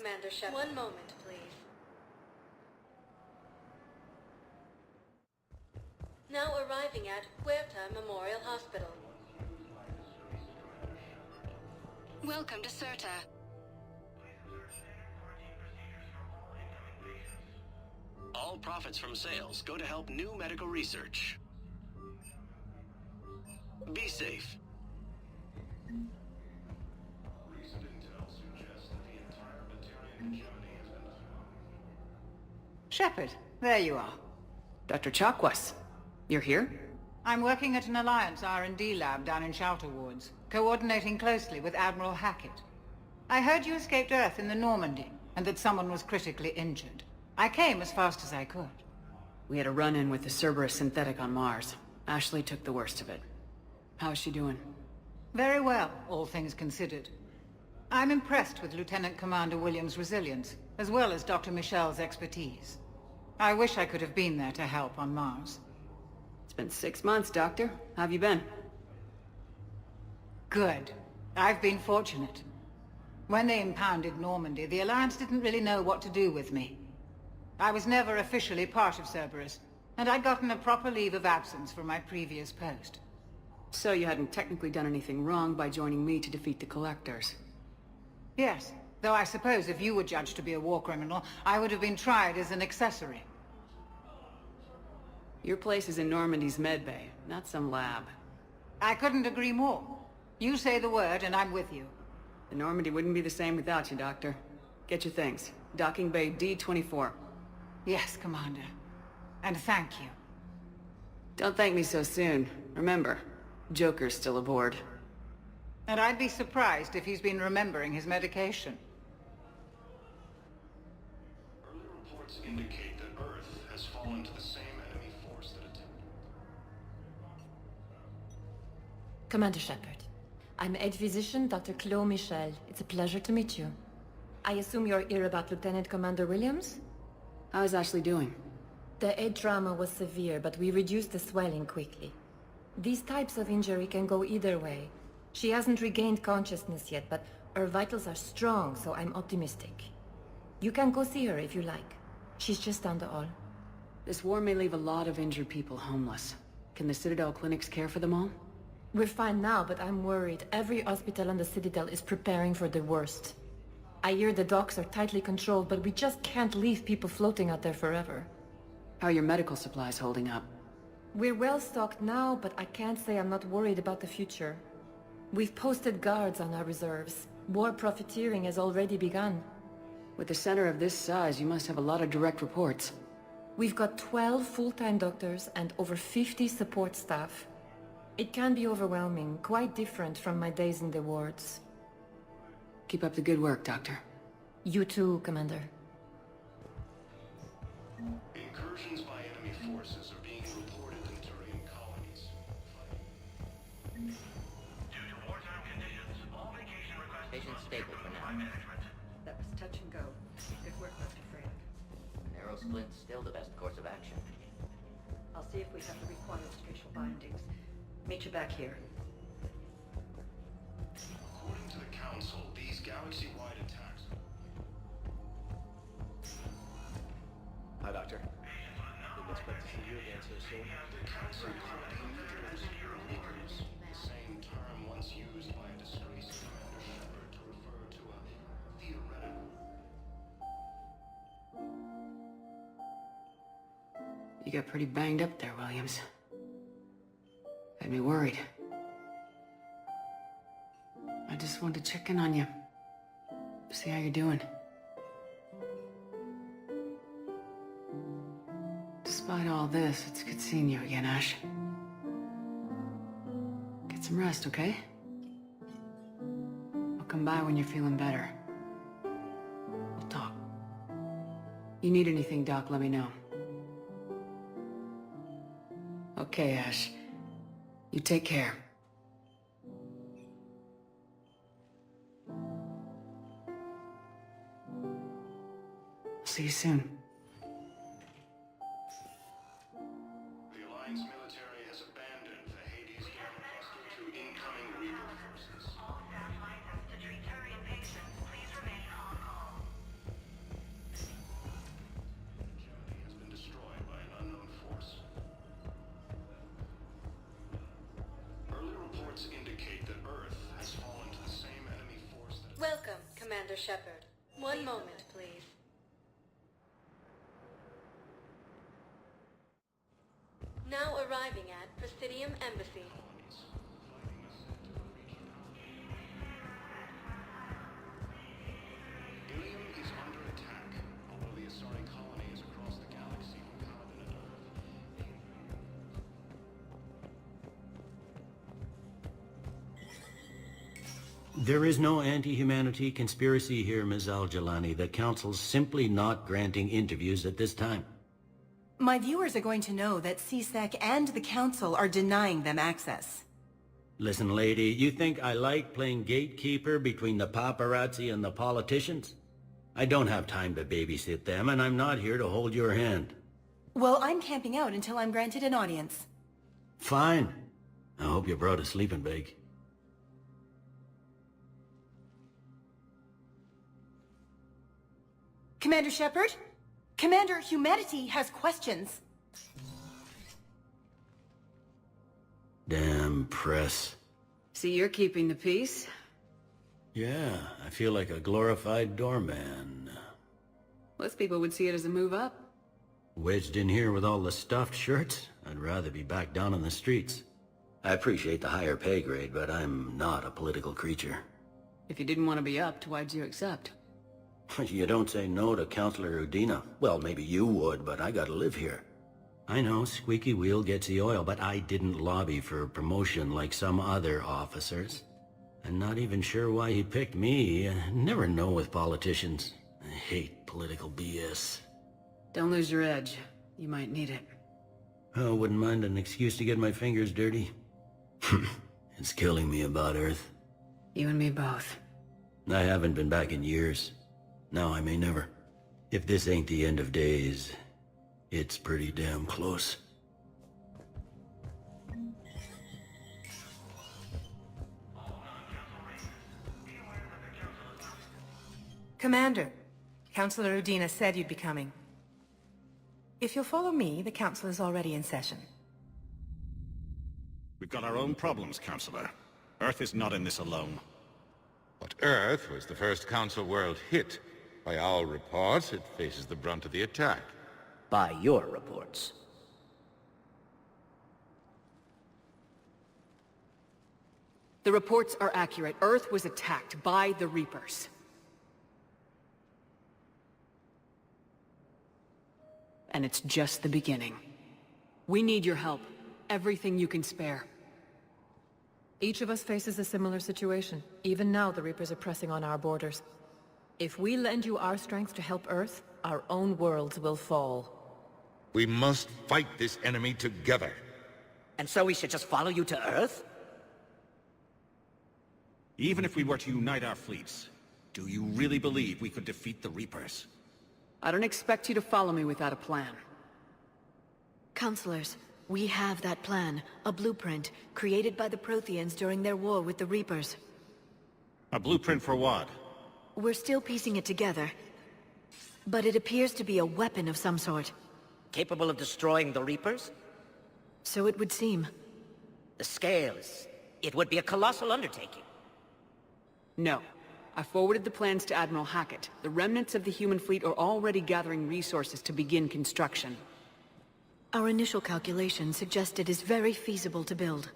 Commander Shepard. One moment, please. Now arriving at Huerta Memorial Hospital. Welcome to Cirta. All profits from sales go to help new medical research. Be safe. Recent intel suggests that the entire Batarian hegemony has been Shepard, there you are. Dr. Chakwas, you're here? I'm working at an Alliance R&D lab down in Shelter Wards, coordinating closely with Admiral Hackett. I heard you escaped Earth in the Normandy, and that someone was critically injured. I came as fast as I could. We had a run-in with the Cerberus synthetic on Mars. Ashley took the worst of it. How is she doing? Very well, all things considered. I'm impressed with Lieutenant Commander Williams' resilience, as well as Dr. Michel's expertise. I wish I could have been there to help on Mars. It's been 6 months, Doctor. How have you been? Good. I've been fortunate. When they impounded Normandy, the Alliance didn't really know what to do with me. I was never officially part of Cerberus, and I'd gotten a proper leave of absence from my previous post. So you hadn't technically done anything wrong by joining me to defeat the Collectors? Yes, though I suppose if you were judged to be a war criminal, I would have been tried as an accessory. Your place is in Normandy's medbay, not some lab. I couldn't agree more. You say the word and I'm with you. The Normandy wouldn't be the same without you, Doctor. Get your things. Docking Bay D-24. Yes, Commander. And thank you. Don't thank me so soon. Remember, Joker's still aboard. And I'd be surprised if he's been remembering his medication. Early reports indicate that Earth has fallen to the same enemy force that attempted. Commander Shepard, I'm Head Physician Dr. Claude Michel. It's a pleasure to meet you. I assume you're here about Lieutenant Commander Williams? How is Ashley doing? The head trauma was severe, but we reduced the swelling quickly. These types of injury can go either way. She hasn't regained consciousness yet, but her vitals are strong, so I'm optimistic. You can go see her if you like. She's just down the hall. This war may leave a lot of injured people homeless. Can the Citadel clinics care for them all? We're fine now, but I'm worried. Every hospital on the Citadel is preparing for the worst. I hear the docks are tightly controlled, but we just can't leave people floating out there forever. How are your medical supplies holding up? We're well stocked now, but I can't say I'm not worried about the future. We've posted guards on our reserves. War profiteering has already begun. With a center of this size, you must have a lot of direct reports. We've got 12 full-time doctors and over 50 support staff. It can be overwhelming, quite different from my days in the wards. Keep up the good work, Doctor. You too, Commander. Incursions by enemy forces are being reported in Turian colonies. Due to wartime conditions, all vacation requests Patient stable for now. management. That was touch and go. Good work, Dr. Freya. Narrow splint's still the best course of action. I'll see if we have the required spatial bindings. Meet you back here. According to the Council, these galaxy-wide attacks... Hi, Doctor. Didn't expect to see you again so soon. The Council called the individuals hero leaders, the same term once used by a disgraced Commander Shepard to refer to a theoretical... You got pretty banged up there, Williams. Had me worried. I just wanted to check in on you. See how you're doing. Despite all this, it's good seeing you again, Ash. Get some rest, okay? I'll come by when you're feeling better. We'll talk. You need anything, Doc, let me know. Okay, Ash. You take care. See you soon. The Alliance military has abandoned the Hades gamma cluster to incoming Reaper forces. All staff lines to treat Turian patients. Please remain on call. Commander Shepard. One moment, please. Now arriving at Presidium Embassy. Ilium is under attack, although the Asari colony is across the galaxy from Paladin and Earth. There is no anti-humanity conspiracy here, Ms. Al-Jalani. The Council's simply not granting interviews at this time. My viewers are going to know that CSEC and the Council are denying them access. Listen, lady, you think I like playing gatekeeper between the paparazzi and the politicians? I don't have time to babysit them, and I'm not here to hold your hand. Well, I'm camping out until I'm granted an audience. Fine. I hope you brought a sleeping bag. Commander Shepard? Commander, humanity has questions. Damn press. See, you're keeping the peace? Yeah, I feel like a glorified doorman. Most people would see it as a move up. Wedged in here with all the stuffed shirts? I'd rather be back down on the streets. I appreciate the higher pay grade, but I'm not a political creature. If you didn't want to be upped, why'd you accept? You don't say no to Counselor Udina. Well, maybe you would, but I gotta live here. I know, squeaky wheel gets the oil, but I didn't lobby for promotion like some other officers. I'm not even sure why he picked me. I never know with politicians. I hate political BS. Don't lose your edge. You might need it. Oh, wouldn't mind an excuse to get my fingers dirty. It's killing me about Earth. You and me both. I haven't been back in years. Now I may never. If this ain't the end of days, it's pretty damn close. Commander, Counselor Udina said you'd be coming. If you'll follow me, the Council is already in session. We've got our own problems, Counselor. Earth is not in this alone. But Earth was the first Council world hit. By our reports, it faces the brunt of the attack. By your reports. The reports are accurate. Earth was attacked by the Reapers. And it's just the beginning. We need your help. Everything you can spare. Each of us faces a similar situation. Even now, the Reapers are pressing on our borders. If we lend you our strength to help Earth, our own worlds will fall. We must fight this enemy together. And so we should just follow you to Earth? Even if we were to unite our fleets, do you really believe we could defeat the Reapers? I don't expect you to follow me without a plan. Counselors, we have that plan. A blueprint, created by the Protheans during their war with the Reapers. A blueprint for what? We're still piecing it together. But it appears to be a weapon of some sort. Capable of destroying the Reapers? So it would seem. The scales. It would be a colossal undertaking. No. I forwarded the plans to Admiral Hackett. The remnants of the human fleet are already gathering resources to begin construction. Our initial calculations suggest it is very feasible to build.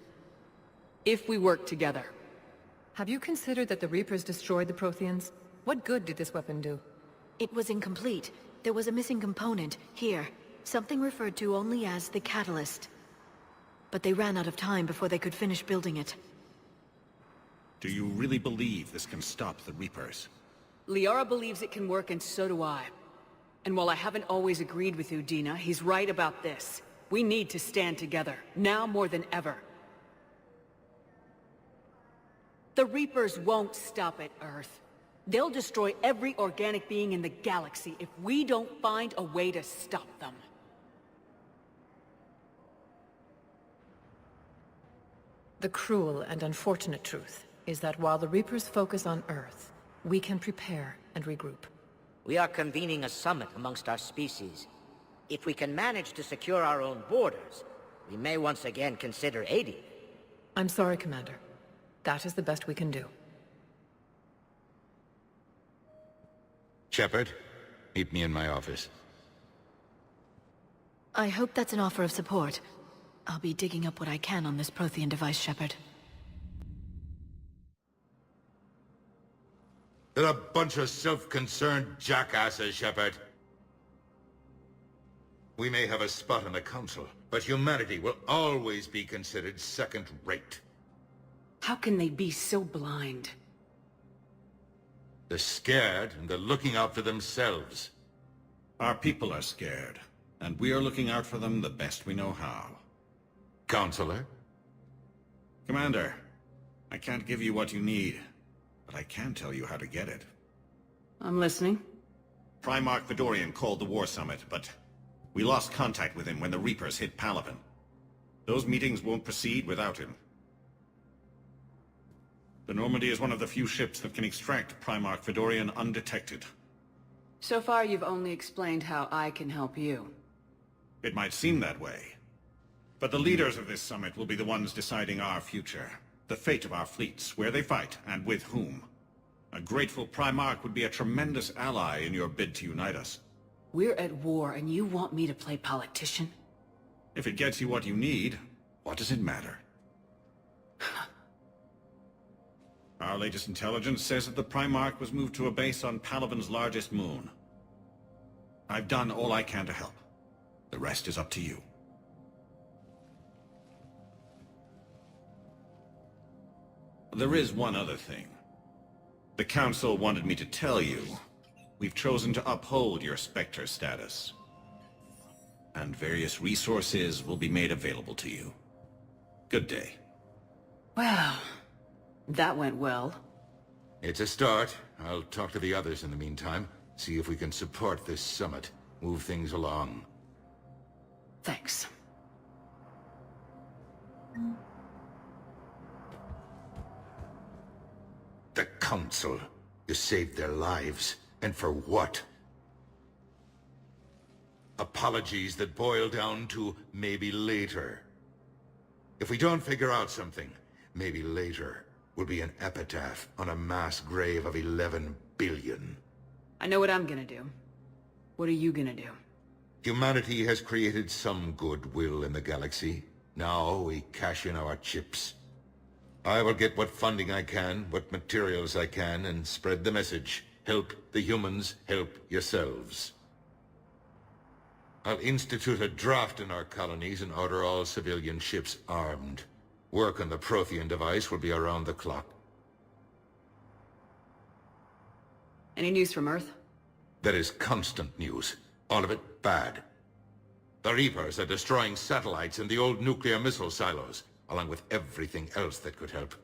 If we work together. Have you considered that the Reapers destroyed the Protheans? What good did this weapon do? It was incomplete. There was a missing component, here. Something referred to only as the catalyst. But they ran out of time before they could finish building it. Do you really believe this can stop the Reapers? Liara believes it can work, and so do I. And while I haven't always agreed with Udina, he's right about this. We need to stand together, now more than ever. The Reapers won't stop at Earth. They'll destroy every organic being in the galaxy if we don't find a way to stop them. The cruel and unfortunate truth is that while the Reapers focus on Earth, we can prepare and regroup. We are convening a summit amongst our species. If we can manage to secure our own borders, we may once again consider aiding. I'm sorry, Commander. That is the best we can do. Shepard, meet me in my office. I hope that's an offer of support. I'll be digging up what I can on this Prothean device, Shepard. They're a bunch of self-concerned jackasses, Shepard. We may have a spot on the Council, but humanity will always be considered second-rate. How can they be so blind? They're scared, and they're looking out for themselves. Our people are scared, and we are looking out for them the best we know how. Counselor? Commander, I can't give you what you need, but I can tell you how to get it. I'm listening. Primarch Fedorian called the War Summit, but we lost contact with him when the Reapers hit Palaven. Those meetings won't proceed without him. The Normandy is one of the few ships that can extract Primarch Fedorian undetected. So far, you've only explained how I can help you. It might seem that way. But the leaders of this summit will be the ones deciding our future. The fate of our fleets, where they fight, and with whom. A grateful Primarch would be a tremendous ally in your bid to unite us. We're at war, and you want me to play politician? If it gets you what you need, what does it matter? Our latest intelligence says that the Primarch was moved to a base on Palaven's largest moon. I've done all I can to help. The rest is up to you. There is one other thing. The Council wanted me to tell you, we've chosen to uphold your Spectre status. And various resources will be made available to you. Good day. Well, that went well. It's a start. I'll talk to the others in the meantime. See if we can support this summit. Move things along. Thanks. The Council. You saved their lives. And for what? Apologies that boil down to maybe later. If we don't figure out something, maybe later will be an epitaph on a mass grave of 11 billion. I know what I'm gonna do. What are you gonna do? Humanity has created some goodwill in the galaxy. Now we cash in our chips. I will get what funding I can, what materials I can, and spread the message. Help the humans, help yourselves. I'll institute a draft in our colonies and order all civilian ships armed. Work on the Prothean device will be around the clock. Any news from Earth? There is constant news. All of it bad. The Reapers are destroying satellites and the old nuclear missile silos, along with everything else that could help.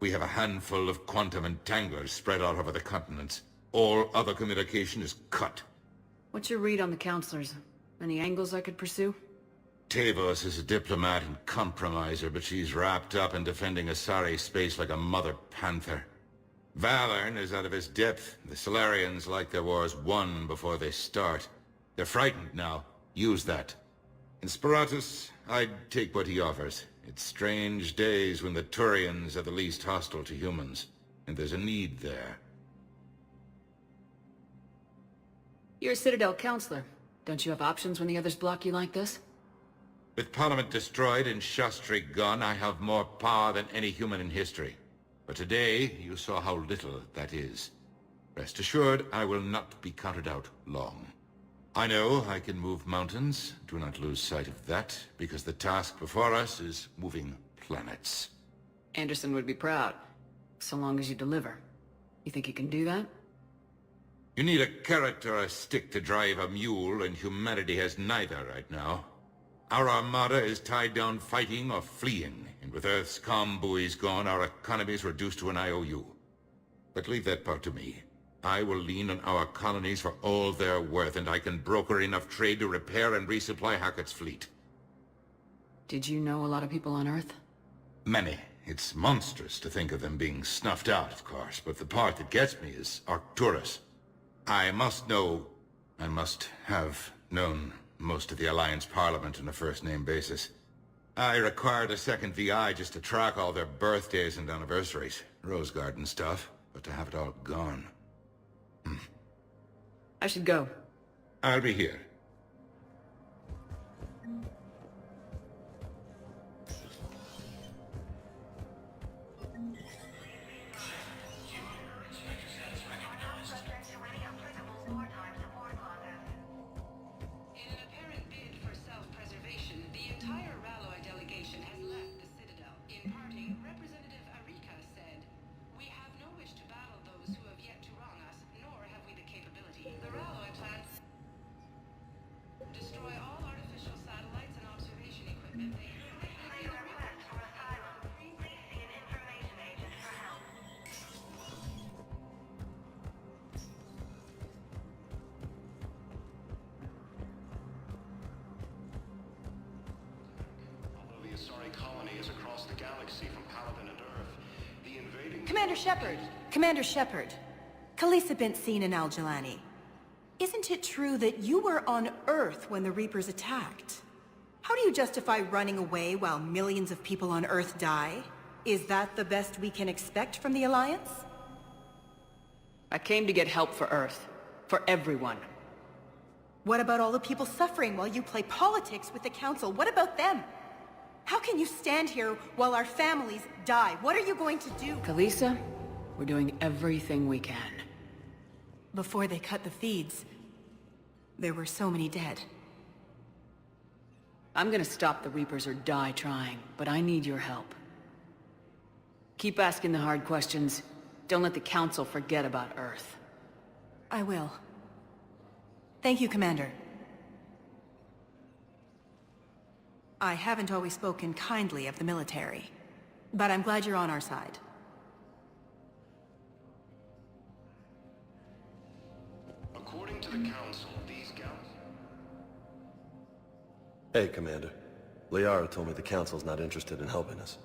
We have a handful of quantum entanglers spread out over the continents. All other communication is cut. What's your read on the counselors? Any angles I could pursue? Tavos is a diplomat and compromiser, but she's wrapped up in defending Asari space like a mother panther. Valorn is out of his depth. The Solarians like their wars won before they start. They're frightened now. Use that. In Sparatus, I'd take what he offers. It's strange days when the Turians are the least hostile to humans, and there's a need there. You're a Citadel counselor. Don't you have options when the others block you like this? With Parliament destroyed and Shastri gone, I have more power than any human in history. But today, you saw how little that is. Rest assured, I will not be counted out long. I know I can move mountains. Do not lose sight of that, because the task before us is moving planets. Anderson would be proud, so long as you deliver. You think you can do that? You need a carrot or a stick to drive a mule, and humanity has neither right now. Our armada is tied down fighting or fleeing, and with Earth's comm buoys gone, our economy is reduced to an IOU. But leave that part to me. I will lean on our colonies for all they're worth, and I can broker enough trade to repair and resupply Hackett's fleet. Did you know a lot of people on Earth? Many. It's monstrous to think of them being snuffed out, of course, but the part that gets me is Arcturus. I must have known most of the Alliance Parliament on a first-name basis. I required a second VI just to track all their birthdays and anniversaries. Rose Garden stuff, but to have it all gone. I should go. I'll be here. In an apparent bid for self-preservation, the entire Ralloy delegation has left the Citadel. In parting, Representative Arika said, "We have no wish to battle those who have yet to wrong us, nor have we the capability. The Ralloy plan... destroy all artificial satellites and observation equipment they Although the Asari colony is across the galaxy from Paladin and Earth, the invading... Commander Shepard! Commander Shepard! Khaleesa bint Seen and Al-Jalani. Isn't it true that you were on Earth when the Reapers attacked? How do you justify running away while millions of people on Earth die? Is that the best we can expect from the Alliance? I came to get help for Earth. For everyone. What about all the people suffering while you play politics with the Council? What about them? How can you stand here while our families die? What are you going to do? Khaleesa, we're doing everything we can. Before they cut the feeds, there were so many dead. I'm gonna stop the Reapers or die trying, but I need your help. Keep asking the hard questions. Don't let the Council forget about Earth. I will. Thank you, Commander. I haven't always spoken kindly of the military, but I'm glad you're on our side. According to the Council, these Hey, Commander. Liara told me the Council's not interested in helping us.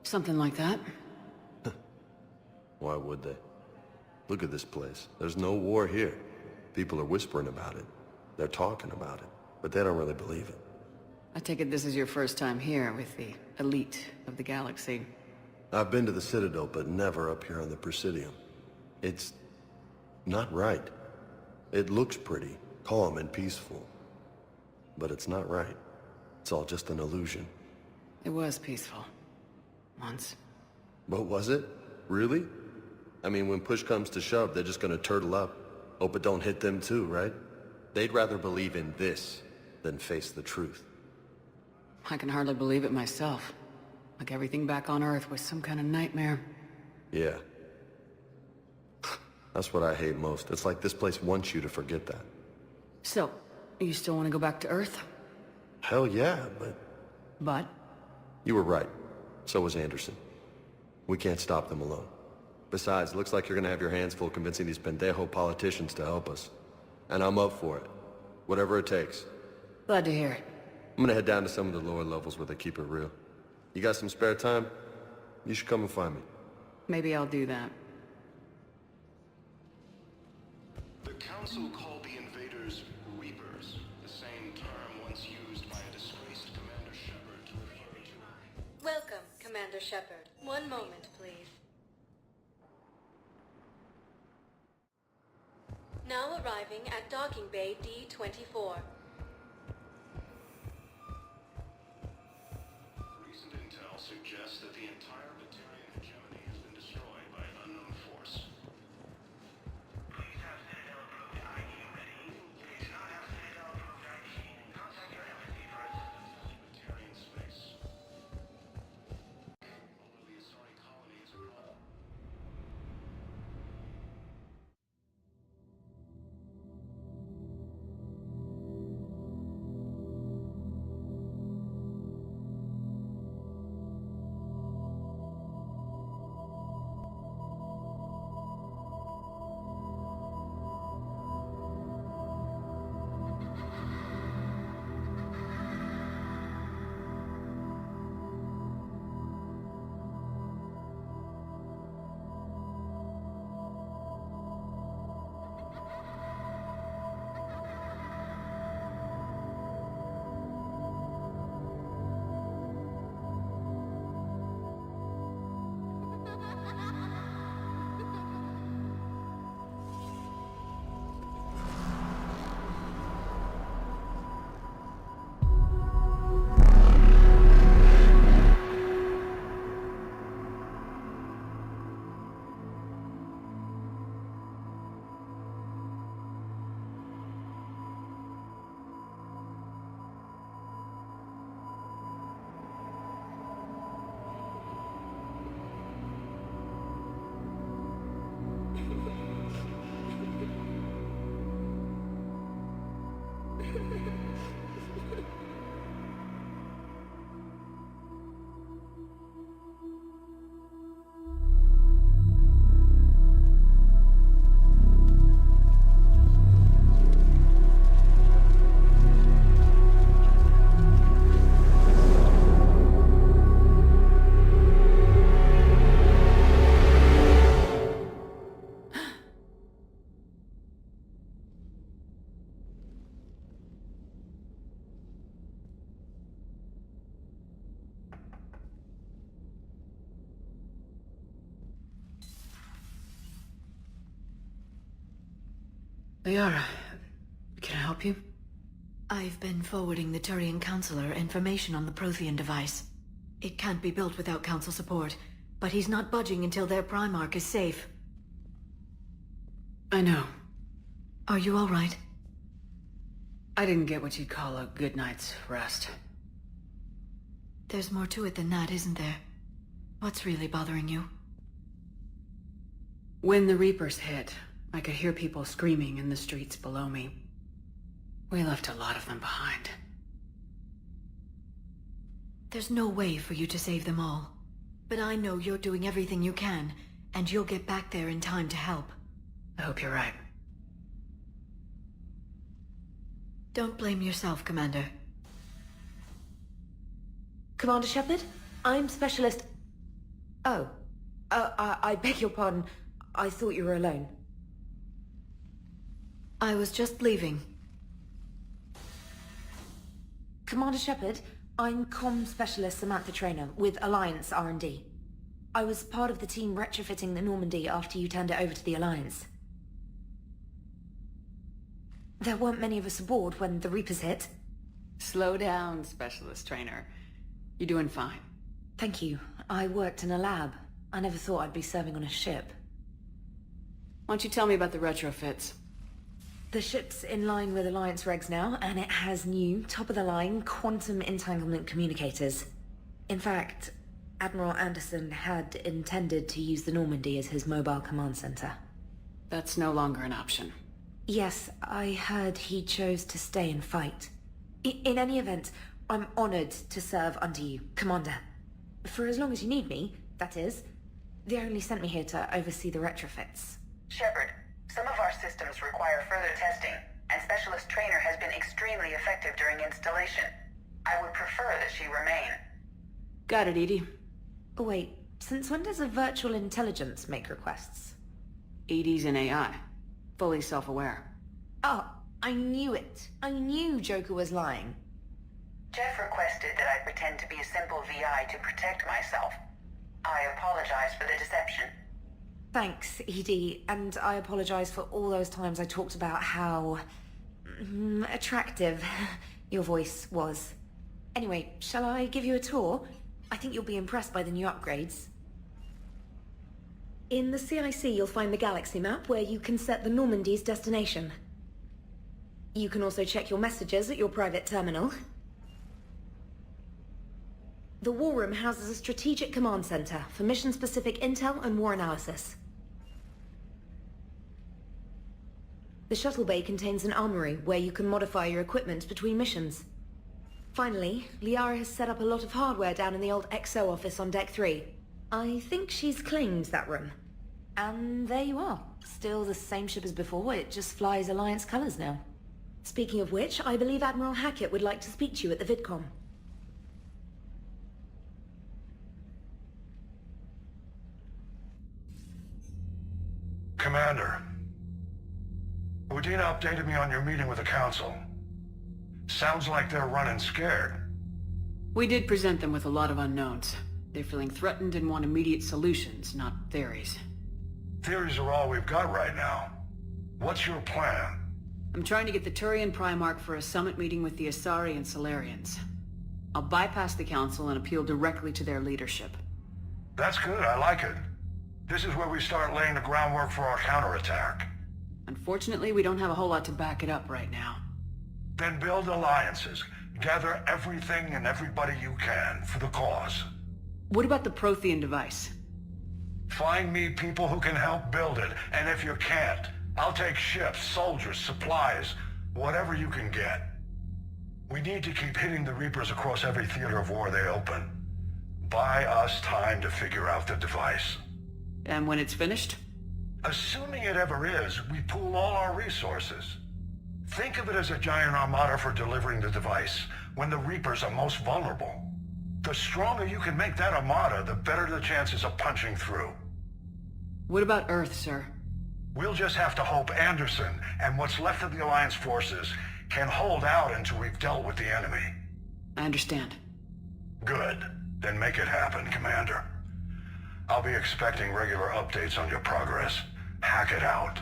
Something like that? Why would they? Look at this place. There's no war here. People are whispering about it. They're talking about it, but they don't really believe it. I take it this is your first time here with the elite of the galaxy. I've been to the Citadel, but never up here on the Presidium. It's not right. It looks pretty, calm and peaceful. But it's not right. It's all just an illusion. It was peaceful. Once. But was it? Really? I mean, when push comes to shove, they're just gonna turtle up. Hope it don't hit them too, right? They'd rather believe in this than face the truth. I can hardly believe it myself. Like everything back on Earth was some kind of nightmare. Yeah. That's what I hate most. It's like this place wants you to forget that. So, you still want to go back to Earth? Hell yeah, but... But? You were right. So was Anderson. We can't stop them alone. Besides, looks like you're gonna have your hands full convincing these pendejo politicians to help us. And I'm up for it. Whatever it takes. Glad to hear it. I'm gonna head down to some of the lower levels where they keep it real. You got some spare time? You should come and find me. Maybe I'll do that. The Council called the invaders Reapers, the same term once used by a disgraced Commander Shepard to refer to... Welcome, Commander Shepard. One moment, please. Now arriving at Docking Bay D-24. Recent intel suggests that the entire Batarian hegemony has been destroyed by an unknown force. Please have Citadel approved ID ready. If you do not have Citadel approved ID, contact your embassy for assistance. Batarian space. Although the Asari colony is across... Liara, can I help you? I've been forwarding the Turian Counselor information on the Prothean device. It can't be built without Council support, but he's not budging until their Primarch is safe. I know. Are you all right? I didn't get what you'd call a good night's rest. There's more to it than that, isn't there? What's really bothering you? When the Reapers hit, I could hear people screaming in the streets below me. We left a lot of them behind. There's no way for you to save them all. But I know you're doing everything you can, and you'll get back there in time to help. I hope you're right. Don't blame yourself, Commander. Commander Shepard? I'm Specialist... Oh. I beg your pardon. I thought you were alone. I was just leaving. Commander Shepard, I'm Comm Specialist Samantha Traynor with Alliance R&D. I was part of the team retrofitting the Normandy after you turned it over to the Alliance. There weren't many of us aboard when the Reapers hit. Slow down, Specialist Trainer. You're doing fine. Thank you. I worked in a lab. I never thought I'd be serving on a ship. Why don't you tell me about the retrofits? The ship's in line with Alliance regs now, and it has new, top-of-the-line, quantum entanglement communicators. In fact, Admiral Anderson had intended to use the Normandy as his mobile command center. That's no longer an option. Yes, I heard he chose to stay and fight. In any event, I'm honored to serve under you, Commander. For as long as you need me, that is. They only sent me here to oversee the retrofits. Shepard, some of our systems require further testing, and Specialist Trainer has been extremely effective during installation. I would prefer that she remain. Got it, Edie. Oh, wait, since when does a virtual intelligence make requests? Edie's an AI. Fully self-aware. Oh, I knew it. I knew Joker was lying. Jeff requested that I pretend to be a simple VI to protect myself. I apologize for the deception. Thanks, Edie, and I apologize for all those times I talked about how... attractive your voice was. Anyway, shall I give you a tour? I think you'll be impressed by the new upgrades. In the CIC, you'll find the galaxy map where you can set the Normandy's destination. You can also check your messages at your private terminal. The War Room houses a strategic command center for mission-specific intel and war analysis. The shuttle bay contains an armory where you can modify your equipment between missions. Finally, Liara has set up a lot of hardware down in the old XO office on Deck 3. I think she's claimed that room. And there you are. Still the same ship as before, it just flies Alliance colors now. Speaking of which, I believe Admiral Hackett would like to speak to you at the VidCom. Commander, Udina updated me on your meeting with the Council. Sounds like they're running scared. We did present them with a lot of unknowns. They're feeling threatened and want immediate solutions, not theories. Theories are all we've got right now. What's your plan? I'm trying to get the Turian Primarch for a summit meeting with the Asari and Solarians. I'll bypass the Council and appeal directly to their leadership. That's good, I like it. This is where we start laying the groundwork for our counterattack. Unfortunately, we don't have a whole lot to back it up right now. Then build alliances. Gather everything and everybody you can for the cause. What about the Prothean device? Find me people who can help build it, and if you can't, I'll take ships, soldiers, supplies, whatever you can get. We need to keep hitting the Reapers across every theater of war they open. Buy us time to figure out the device. And when it's finished? Assuming it ever is, we pool all our resources. Think of it as a giant armada for delivering the device, when the Reapers are most vulnerable. The stronger you can make that armada, the better the chances of punching through. What about Earth, sir? We'll just have to hope Anderson and what's left of the Alliance forces can hold out until we've dealt with the enemy. I understand. Good. Then make it happen, Commander. I'll be expecting regular updates on your progress. Hack it out.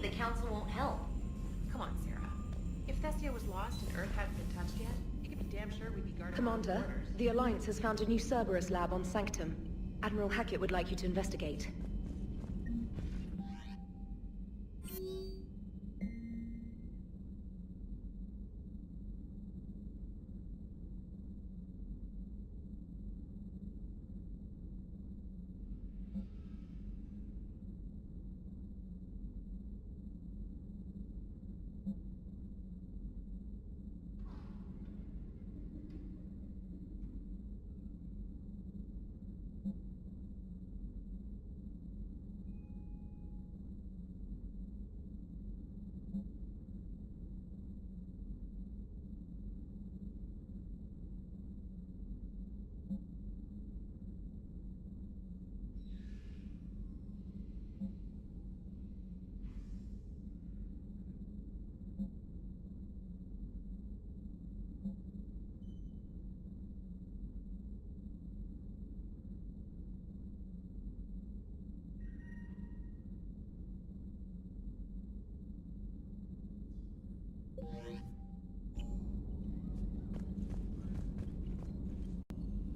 The Council won't help. Come on, Sarah. If Thessia was lost and Earth hadn't been touched yet, you can be damn sure we'd be guarding Commander, our borders. the Alliance has found a new Cerberus lab on Sanctum. Admiral Hackett would like you to investigate.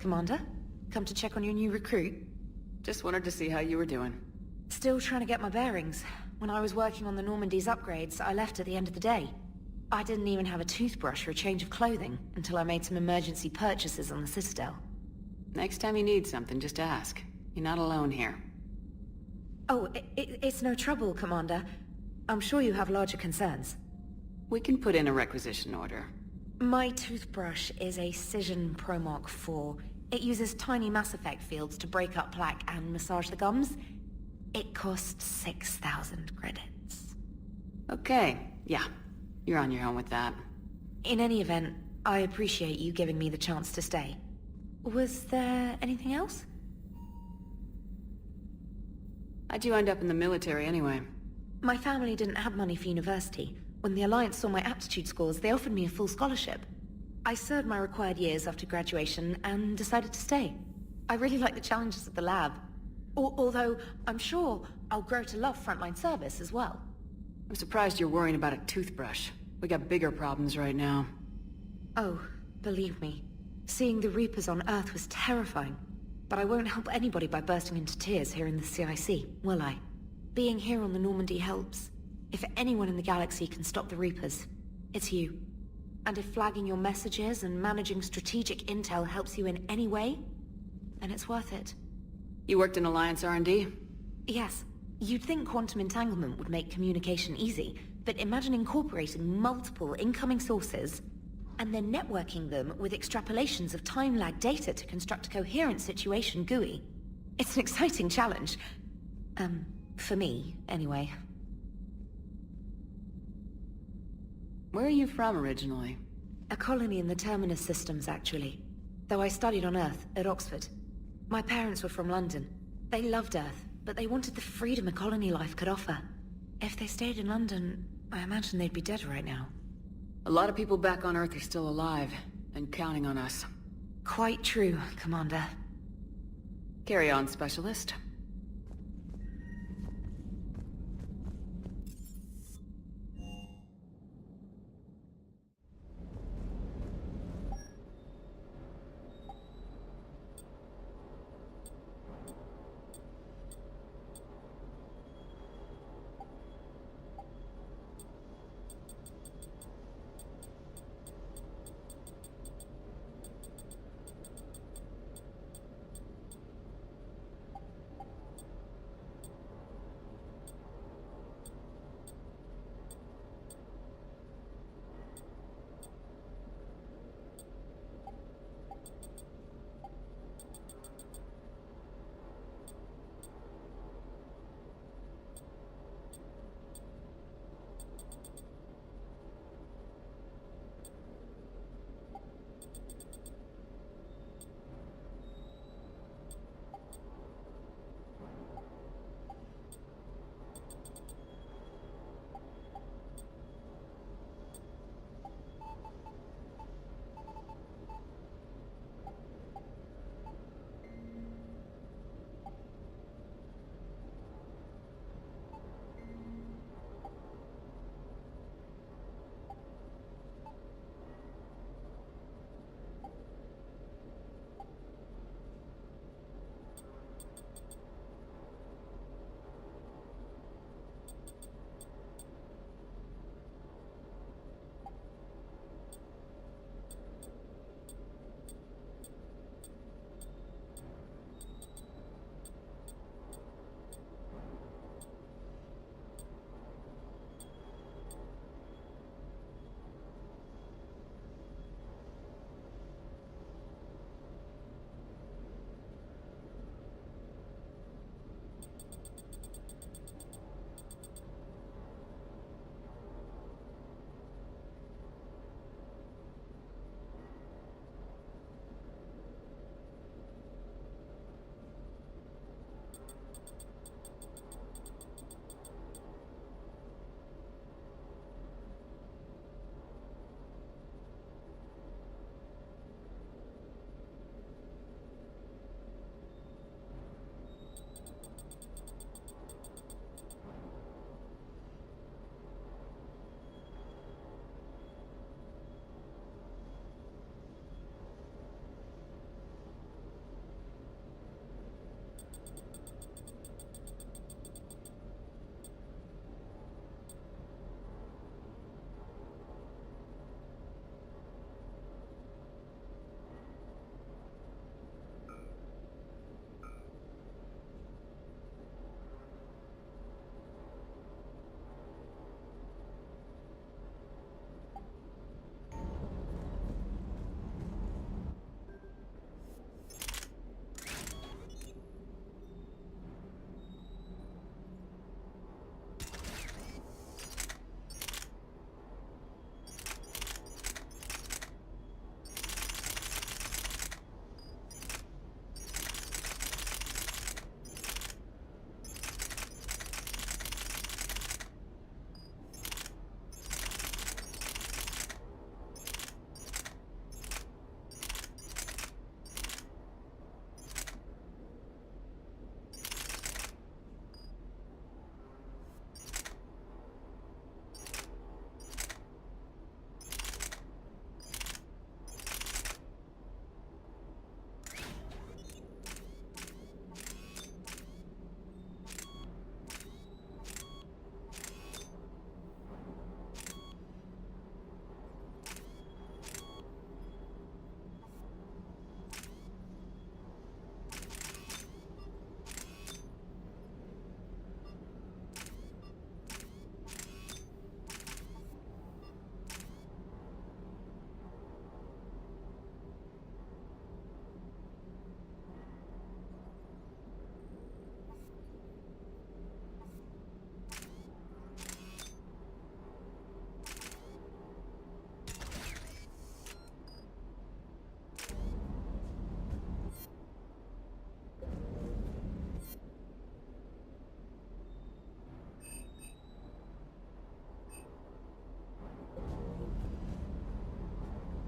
Commander, come to check on your new recruit? Just wanted to see how you were doing. Still trying to get my bearings. When I was working on the Normandy's upgrades, I left at the end of the day. I didn't even have a toothbrush or a change of clothing until I made some emergency purchases on the Citadel. Next time you need something, just ask. You're not alone here. Oh, it's no trouble, Commander. I'm sure you have larger concerns. We can put in a requisition order. My toothbrush is a Cision Pro Mark IV. It uses tiny Mass Effect fields to break up plaque and massage the gums. It costs 6,000 credits. Okay, yeah. You're on your own with that. In any event, I appreciate you giving me the chance to stay. Was there anything else? How'd you end up in the military anyway? My family didn't have money for university. When the Alliance saw my aptitude scores, they offered me a full scholarship. I served my required years after graduation and decided to stay. I really like the challenges of the lab. Although, I'm sure I'll grow to love frontline service as well. I'm surprised you're worrying about a toothbrush. We got bigger problems right now. Oh, believe me. Seeing the Reapers on Earth was terrifying. But I won't help anybody by bursting into tears here in the CIC, will I? Being here on the Normandy helps. If anyone in the galaxy can stop the Reapers, it's you. And if flagging your messages and managing strategic intel helps you in any way, then it's worth it. You worked in Alliance R&D? Yes. You'd think quantum entanglement would make communication easy, but imagine incorporating multiple incoming sources and then networking them with extrapolations of time-lag data to construct a coherent situation GUI. It's an exciting challenge. For me, anyway. Where are you from originally? A colony in the Terminus systems, actually. Though I studied on Earth, at Oxford. My parents were from London. They loved Earth, but they wanted the freedom a colony life could offer. If they stayed in London, I imagine they'd be dead right now. A lot of people back on Earth are still alive, and counting on us. Quite true, Commander. Carry on, Specialist.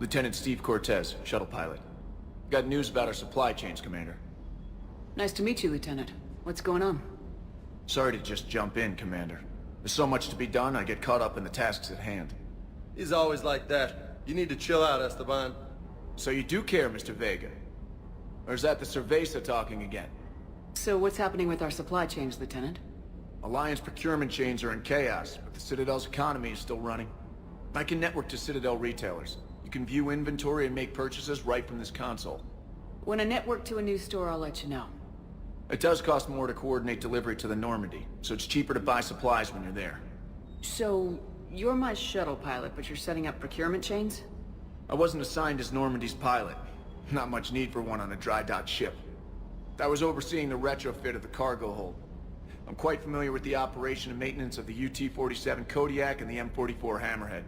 Lieutenant Steve Cortez, shuttle pilot. Got news about our supply chains, Commander. Nice to meet you, Lieutenant. What's going on? Sorry to just jump in, Commander. There's so much to be done, I get caught up in the tasks at hand. He's always like that. You need to chill out, Esteban. So you do care, Mr. Vega? Or is that the Cerveza talking again? So what's happening with our supply chains, Lieutenant? Alliance procurement chains are in chaos, but the Citadel's economy is still running. I can network to Citadel retailers. You can view inventory and make purchases right from this console. When I network to a new store, I'll let you know. It does cost more to coordinate delivery to the Normandy, so it's cheaper to buy supplies when you're there. So, you're my shuttle pilot, but you're setting up procurement chains? I wasn't assigned as Normandy's pilot. Not much need for one on a dry dock ship. I was overseeing the retrofit of the cargo hold. I'm quite familiar with the operation and maintenance of the UT-47 Kodiak and the M44 Hammerhead.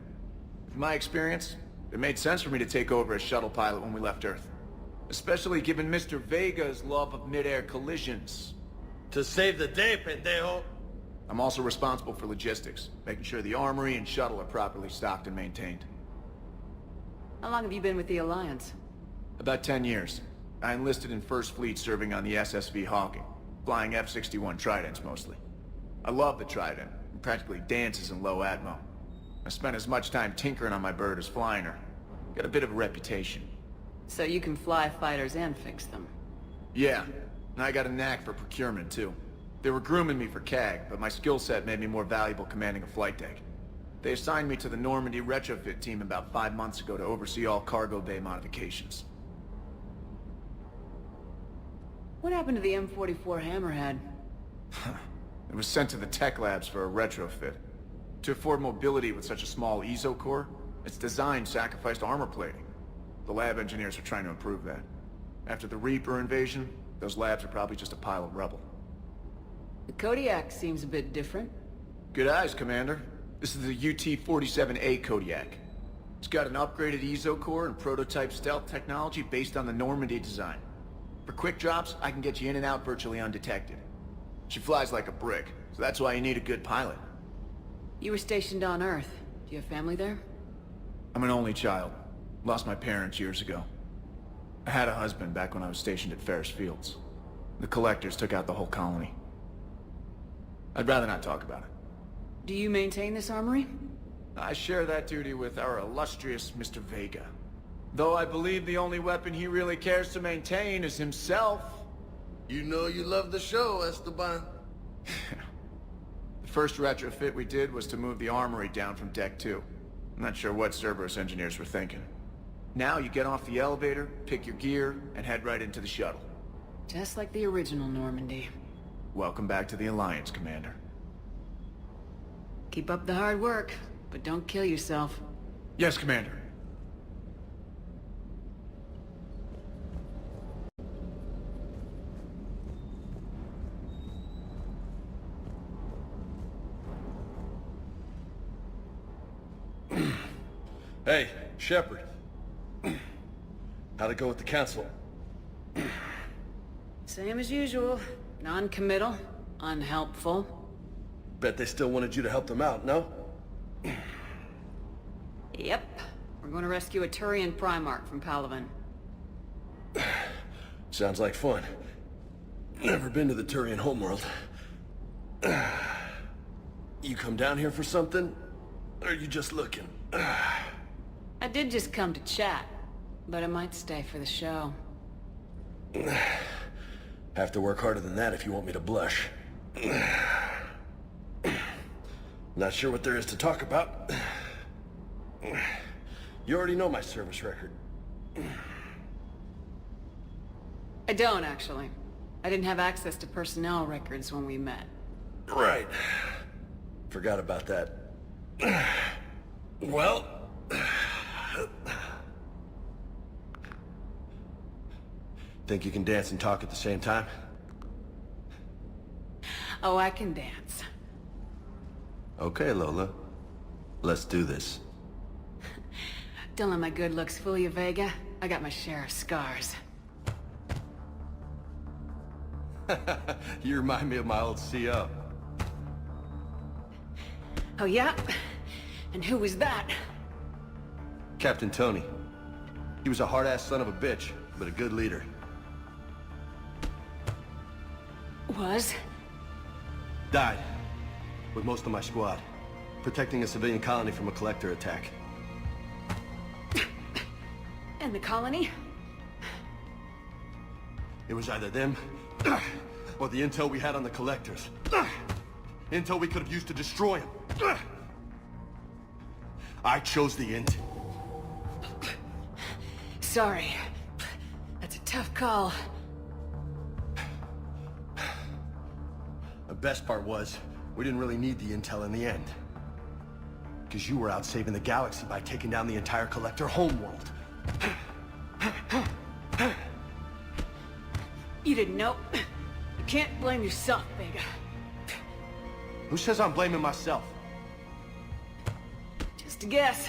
With my experience, it made sense for me to take over as shuttle pilot when we left Earth. Especially given Mr. Vega's love of mid-air collisions. To save the day, pendejo! I'm also responsible for logistics, making sure the armory and shuttle are properly stocked and maintained. How long have you been with the Alliance? About 10 years. I enlisted in First Fleet serving on the SSV Hawking, flying F-61 Tridents mostly. I love the Trident, and practically dances in low atmo. I spent as much time tinkering on my bird as flying her. Got a bit of a reputation. So you can fly fighters and fix them? Yeah, and I got a knack for procurement too. They were grooming me for CAG, but my skill set made me more valuable commanding a flight deck. They assigned me to the Normandy retrofit team about 5 months ago to oversee all cargo bay modifications. What happened to the M44 Hammerhead? It was sent to the tech labs for a retrofit. To afford mobility with such a small ESO core, its design sacrificed armor plating. The lab engineers are trying to improve that. After the Reaper invasion, those labs are probably just a pile of rubble. The Kodiak seems a bit different. Good eyes, Commander. This is the UT-47A Kodiak. It's got an upgraded ESO core and prototype stealth technology based on the Normandy design. For quick drops, I can get you in and out virtually undetected. She flies like a brick, so that's why you need a good pilot. You were stationed on Earth. Do you have family there? I'm an only child. Lost my parents years ago. I had a husband back when I was stationed at Ferris Fields. The Collectors took out the whole colony. I'd rather not talk about it. Do you maintain this armory? I share that duty with our illustrious Mr. Vega. Though I believe the only weapon he really cares to maintain is himself. You know you love the show, Esteban. The first retrofit we did was to move the armory down from Deck 2. I'm not sure what Cerberus engineers were thinking. Now you get off the elevator, pick your gear, and head right into the shuttle. Just like the original Normandy. Welcome back to the Alliance, Commander. Keep up the hard work, but don't kill yourself. Yes, Commander. Hey, Shepard. How'd it go with the Council? Same as usual. Non-committal, unhelpful. Bet they still wanted you to help them out, no? Yep. We're going to rescue a Turian Primarch from Palaven. Sounds like fun. Never been to the Turian homeworld. You come down here for something? Or are you just looking? I did just come to chat, but I might stay for the show. Have to work harder than that if you want me to blush. Not sure what there is to talk about. You already know my service record. I don't, actually. I didn't have access to personnel records when we met. Right. Forgot about that. Well... Think you can dance and talk at the same time? Oh, I can dance. Okay, Lola. Let's do this. Don't let my good looks fool you, Vega. I got my share of scars. You remind me of my old CO. Oh, yeah? And who was that? Captain Tony. He was a hard-ass son of a bitch, but a good leader. Was? Died. With most of my squad. Protecting a civilian colony from a collector attack. And the colony? It was either them, or the intel we had on the collectors. Intel we could have used to destroy them. I chose the intel. Sorry. That's a tough call. The best part was, we didn't really need the intel in the end. Because you were out saving the galaxy by taking down the entire collector homeworld. You didn't know. You can't blame yourself, Vega. Who says I'm blaming myself? Just a guess.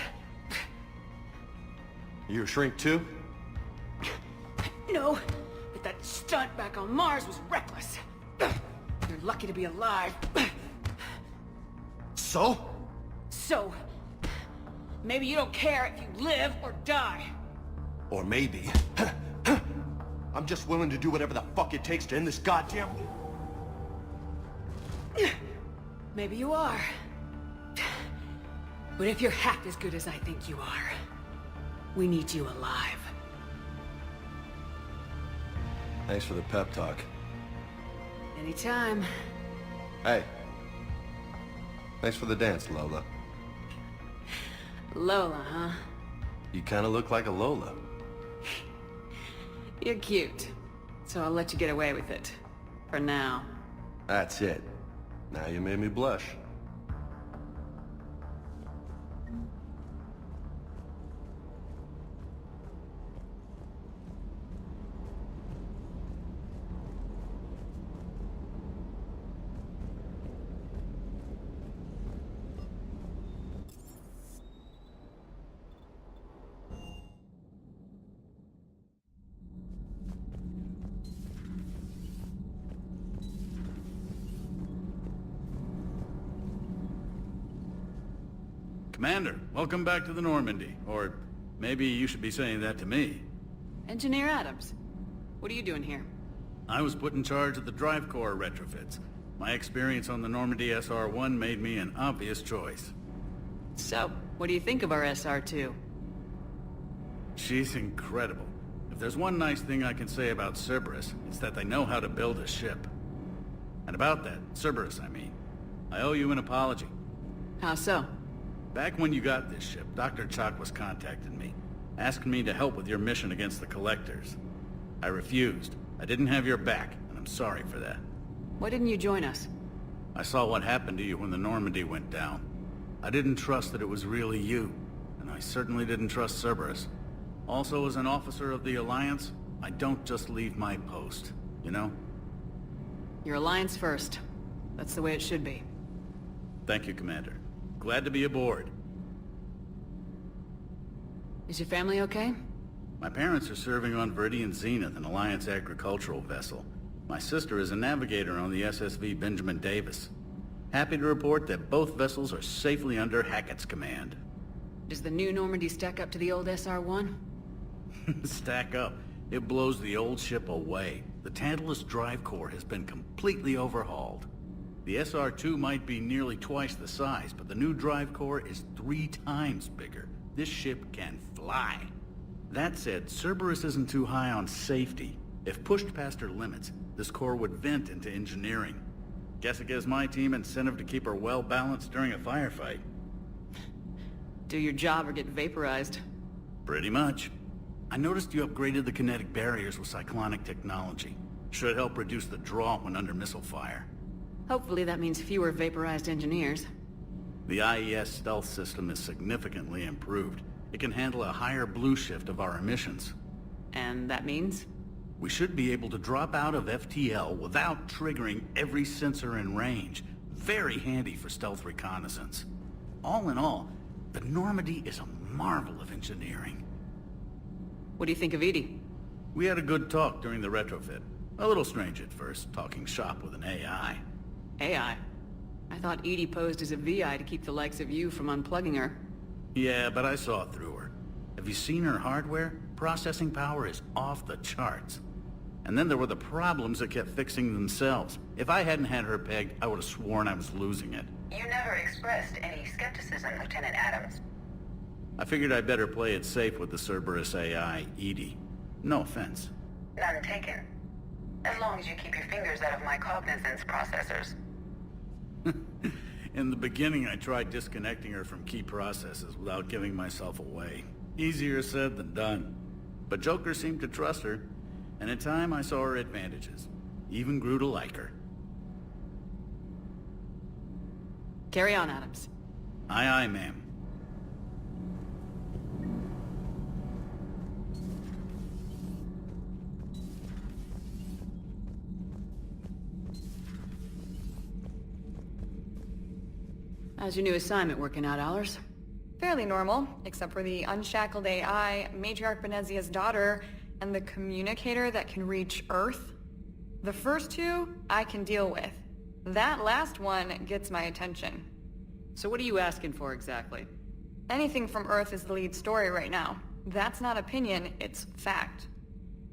You a shrink too? No, but that stunt back on Mars was reckless. You're lucky to be alive. So? So, maybe you don't care if you live or die. Or maybe... I'm just willing to do whatever the fuck it takes to end this goddamn... Maybe you are. But if you're half as good as I think you are, we need you alive. Thanks for the pep talk. Anytime. Hey. Thanks for the dance, Lola. Lola, huh? You kinda look like a Lola. You're cute. So I'll let you get away with it. For now. That's it. Now you made me blush. Commander, welcome back to the Normandy. Or maybe you should be saying that to me. Engineer Adams, what are you doing here? I was put in charge of the drive core retrofits. My experience on the Normandy SR-1 made me an obvious choice. So, what do you think of our SR-2? She's incredible. If there's one nice thing I can say about Cerberus, it's that they know how to build a ship. And about that, Cerberus, I mean, I owe you an apology. How so? Back when you got this ship, Dr. Chakwas contacted me, asking me to help with your mission against the Collectors. I refused. I didn't have your back, and I'm sorry for that. Why didn't you join us? I saw what happened to you when the Normandy went down. I didn't trust that it was really you, and I certainly didn't trust Cerberus. Also, as an officer of the Alliance, I don't just leave my post, you know? Your Alliance first. That's the way it should be. Thank you, Commander. Glad to be aboard. Is your family okay? My parents are serving on Viridian Zenith, an Alliance agricultural vessel. My sister is a navigator on the SSV Benjamin Davis. Happy to report that both vessels are safely under Hackett's command. Does the new Normandy stack up to the old SR-1? Stack up. It blows the old ship away. The Tantalus drive core has been completely overhauled. The SR-2 might be nearly twice the size, but the new drive core is 3 times bigger. This ship can fly. That said, Cerberus isn't too high on safety. If pushed past her limits, this core would vent into engineering. Guess it gives my team incentive to keep her well-balanced during a firefight. Do your job or get vaporized. Pretty much. I noticed you upgraded the kinetic barriers with cyclonic technology. Should help reduce the draw when under missile fire. Hopefully that means fewer vaporized engineers. The IES stealth system is significantly improved. It can handle a higher blue shift of our emissions. And that means? We should be able to drop out of FTL without triggering every sensor in range. Very handy for stealth reconnaissance. All in all, the Normandy is a marvel of engineering. What do you think of Edie? We had a good talk during the retrofit. A little strange at first, talking shop with an AI. AI? I thought Edie posed as a VI to keep the likes of you from unplugging her. Yeah, but I saw through her. Have you seen her hardware? Processing power is off the charts. And then there were the problems that kept fixing themselves. If I hadn't had her pegged, I would have sworn I was losing it. You never expressed any skepticism, Lieutenant Adams. I figured I'd better play it safe with the Cerberus AI, Edie. No offense. None taken. As long as you keep your fingers out of my cognizance processors. In the beginning, I tried disconnecting her from key processes without giving myself away. Easier said than done. But Joker seemed to trust her, and in time I saw her advantages. Even grew to like her. Carry on, Adams. Aye, aye, ma'am. How's your new assignment working out, Allers? Fairly normal, except for the unshackled AI, Matriarch Benezia's daughter, and the communicator that can reach Earth. The first two, I can deal with. That last one gets my attention. So what are you asking for exactly? Anything from Earth is the lead story right now. That's not opinion, it's fact.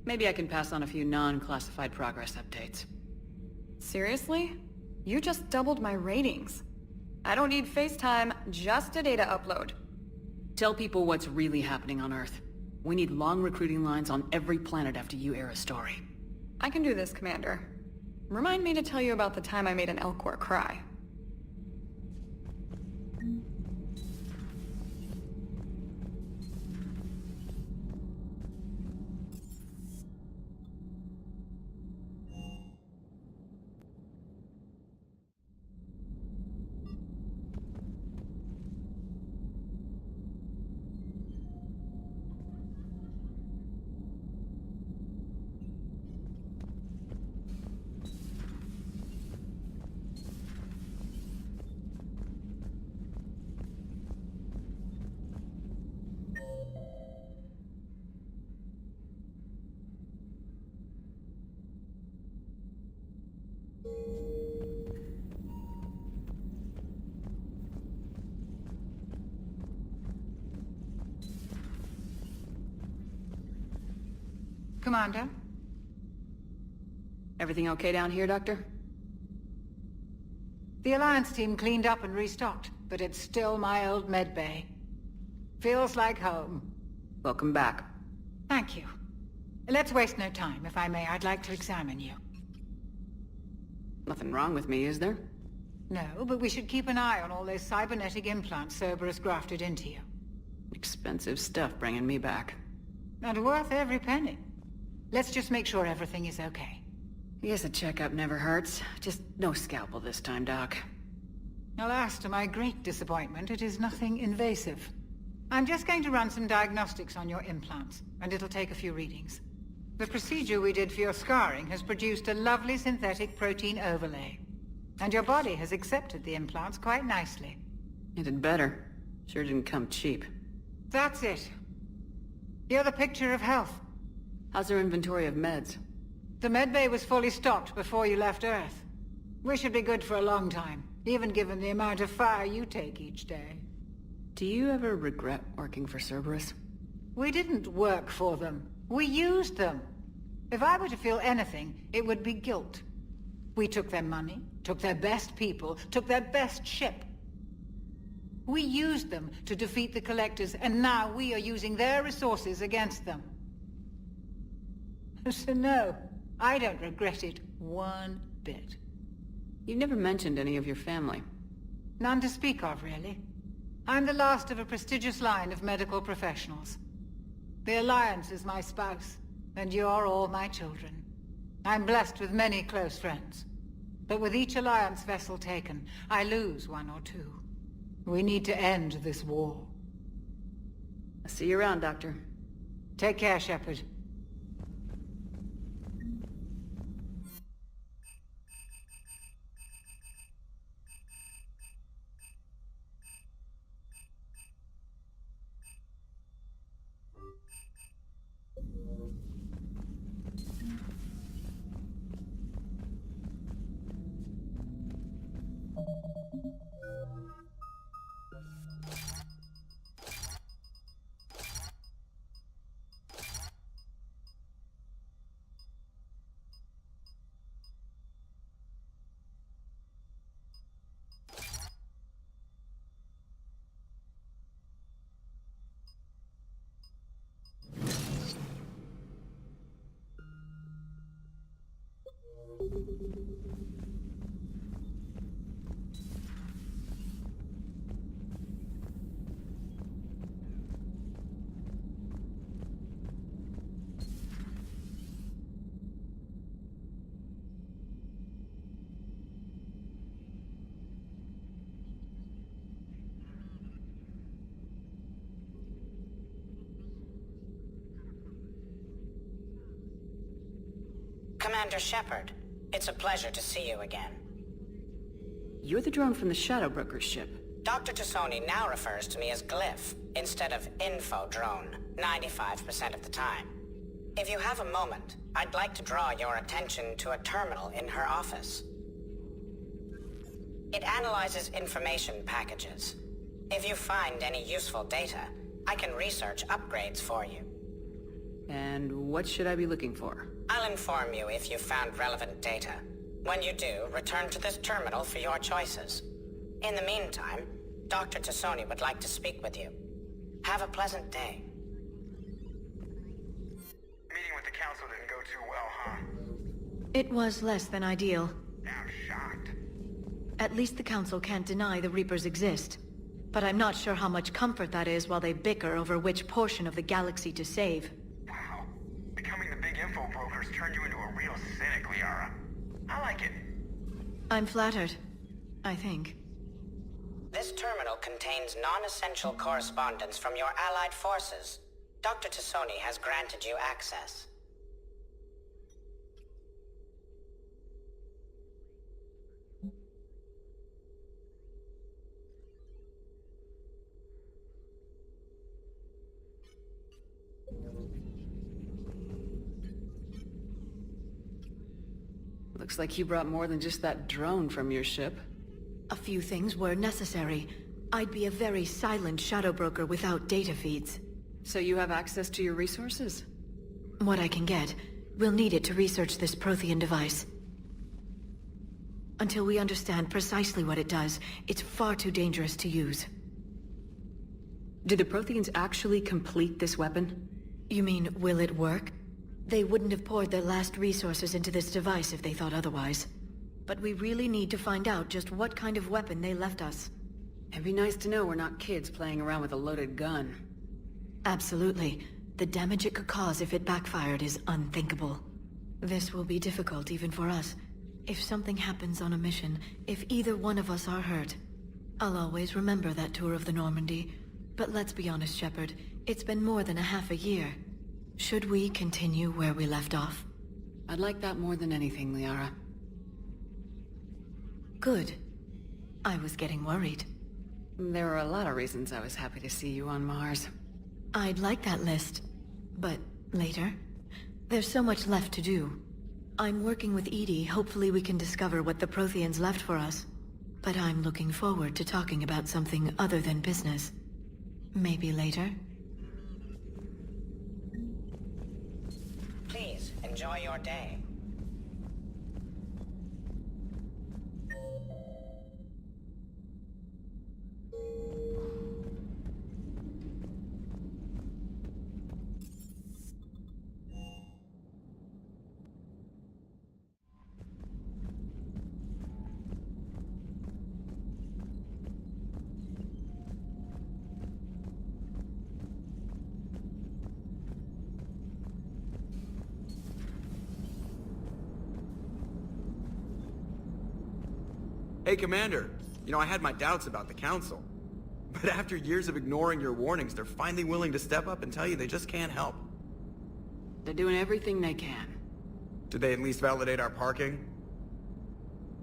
Maybe I can pass on a few non-classified progress updates. Seriously? You just doubled my ratings. I don't need FaceTime, just a data upload. Tell people what's really happening on Earth. We need long recruiting lines on every planet after you air a story. I can do this, Commander. Remind me to tell you about the time I made an Elcor cry. Commander? Everything okay down here, Doctor? The Alliance team cleaned up and restocked, but it's still my old med bay. Feels like home. Welcome back. Thank you. Let's waste no time. If I may, I'd like to examine you. Nothing wrong with me, is there? No, but we should keep an eye on all those cybernetic implants Cerberus grafted into you. Expensive stuff bringing me back. And worth every penny. Let's just make sure everything is okay. I guess a checkup never hurts. Just no scalpel this time, Doc. Alas, to my great disappointment, it is nothing invasive. I'm just going to run some diagnostics on your implants, and it'll take a few readings. The procedure we did for your scarring has produced a lovely synthetic protein overlay. And your body has accepted the implants quite nicely. It did better. Sure didn't come cheap. That's it. You're the picture of health. How's our inventory of meds? The medbay was fully stocked before you left Earth. We should be good for a long time, even given the amount of fire you take each day. Do you ever regret working for Cerberus? We didn't work for them. We used them. If I were to feel anything, it would be guilt. We took their money, took their best people, took their best ship. We used them to defeat the Collectors, and now we are using their resources against them. So no, I don't regret it one bit. You never mentioned any of your family. None to speak of, really. I'm the last of a prestigious line of medical professionals. The Alliance is my spouse, and you're all my children. I'm blessed with many close friends. But with each Alliance vessel taken, I lose one or two. We need to end this war. I'll see you around, Doctor. Take care, Shepard. Commander Shepard, it's a pleasure to see you again. You're the drone from the Shadow Broker's ship. Dr. Tassoni now refers to me as Glyph, instead of Info Drone, 95% of the time. If you have a moment, I'd like to draw your attention to a terminal in her office. It analyzes information packages. If you find any useful data, I can research upgrades for you. And what should I be looking for? I'll inform you if you've found relevant data. When you do, return to this terminal for your choices. In the meantime, Dr. Tassoni would like to speak with you. Have a pleasant day. Meeting with the council didn't go too well, huh? It was less than ideal. I'm shocked. At least the council can't deny the Reapers exist. But I'm not sure how much comfort that is while they bicker over which portion of the galaxy to save. Wow. Becoming the big info brokers turned you into a real cynic, Liara. I like it. I'm flattered. I think. This terminal contains non-essential correspondence from your allied forces. Dr. Tassoni has granted you access. Looks like you brought more than just that drone from your ship. A few things were necessary. I'd be a very silent shadow broker without data feeds. So you have access to your resources? What I can get. We'll need it to research this Prothean device. Until we understand precisely what it does, it's far too dangerous to use. Did the Protheans actually complete this weapon? You mean, will it work? They wouldn't have poured their last resources into this device if they thought otherwise. But we really need to find out just what kind of weapon they left us. It'd be nice to know we're not kids playing around with a loaded gun. Absolutely. The damage it could cause if it backfired is unthinkable. This will be difficult even for us. If something happens on a mission, if either one of us are hurt, I'll always remember that tour of the Normandy. But let's be honest, Shepard. It's been more than a half a year. Should we continue where we left off? I'd like that more than anything, Liara. Good. I was getting worried. There were a lot of reasons I was happy to see you on Mars. I'd like that list. But later? There's so much left to do. I'm working with Edie. Hopefully we can discover what the Protheans left for us. But I'm looking forward to talking about something other than business. Maybe later? Please, enjoy your day. Hey, Commander. You know, I had my doubts about the Council. But after years of ignoring your warnings, they're finally willing to step up and tell you they just can't help. They're doing everything they can. Did they at least validate our parking?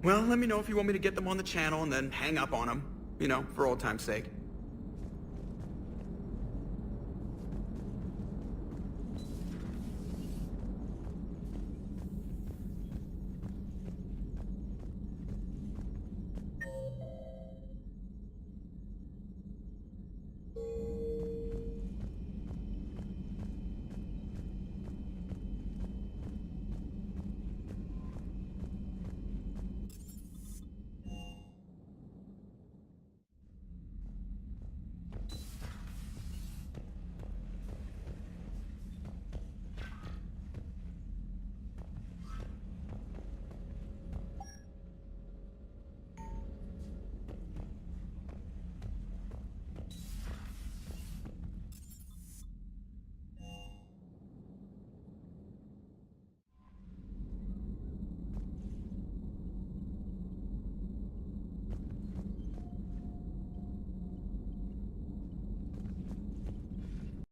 Well, let me know if you want me to get them on the channel and then hang up on them. You know, for old time's sake.